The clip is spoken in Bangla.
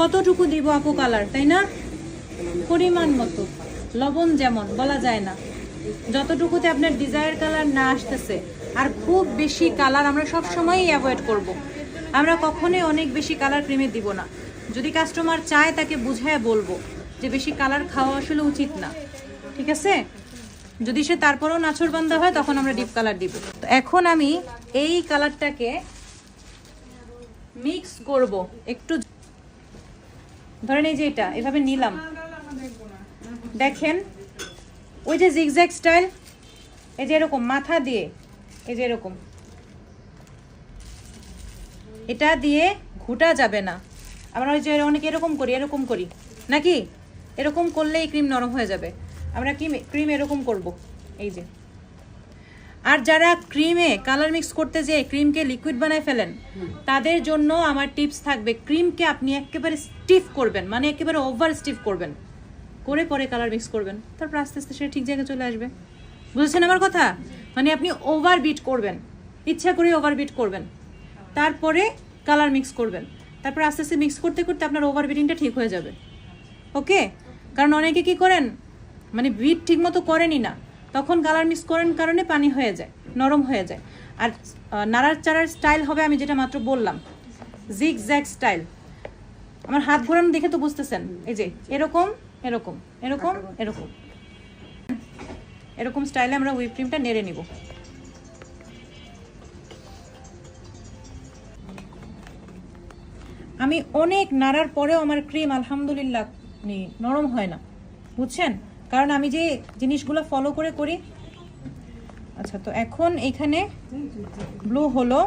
কতটুকু দিব আপু কালার, তাই না? পরিমাণ মতো, লবণ যেমন বলা যায় না, যতটুকুতে আপনার ডিজায়ার কালার না আসতেছে। আর খুব বেশি কালার আমরা সব সময়ই অ্যাভয়েড করব। আমরা কখনোই অনেক বেশি কালার ক্রিমে দিব না। যদি কাস্টমার চায় তাকে বুঝায় বলবো যে বেশি কালার খাওয়া আসলে উচিত না, ঠিক আছে? যদি সে তারপরেও নাছোড়বান্দা হয় তখন আমরা ডিপ কালার দিব। তো এখন আমি এই কালারটাকে মিক্স করব একটু। ধরেন এই যে এটা এভাবে নিলাম, দেখেন ওই যে জিগজ্যাগ স্টাইল, এই যে এরকম মাথা দিয়ে, এই যে এরকম, এটা দিয়ে ঘুটা যাবে না। আমরা ওই যে অনেকে এরকম করি নাকি, এরকম করলে এই ক্রিম নরম হয়ে যাবে। আমরা ক্রিম এরকম করব, এই যে। আর যারা ক্রিমে কালার মিক্স করতে যেয়ে ক্রিমকে লিকুইড বানায় ফেলেন, তাদের জন্য আমার টিপস থাকবে, ক্রিমকে আপনি একেবারে স্টিফ করবেন, মানে একেবারে ওভার স্টিফ করবেন, করে পরে কালার মিক্স করবেন, তারপর আস্তে আস্তে সেটা ঠিক জায়গায় চলে আসবে। বুঝেছেন আমার কথা? মানে আপনি ওভার বিট করবেন, ইচ্ছা করে ওভার বিট করবেন, তারপরে কালার মিক্স করবেন, তারপর আস্তে আস্তে মিক্স করতে করতে আপনার ওভার বিটিংটা ঠিক হয়ে যাবে। ওকে? কারণ অনেকে কি করেন, মানে বিট ঠিক মতো করেনই না, তখন কালার মিক্স করেন কারণে পানি হয়ে যায়, নরম হয়ে যায়। আর নাড়ার চাড়ার স্টাইল হবে আমি যেটা মাত্র বললাম, জিগ জ্যাগ স্টাইল। আমার হাত ঘোরানো দেখে তো বুঝতেছেন, এই যে এরকম এরকম এরকম এরকম এরকম স্টাইলে আমরা হুইপ ক্রিমটা নেড়ে নিব। আমি অনেক নাড়ার পরেও আমার ক্রিম আলহামদুলিল্লাহ নরম হয় না, বুঝছেন? কারণ আমি যে জিনিসগুলো ফলো করে করি। আচ্ছা, তো এখন এখানে ব্লু হলো,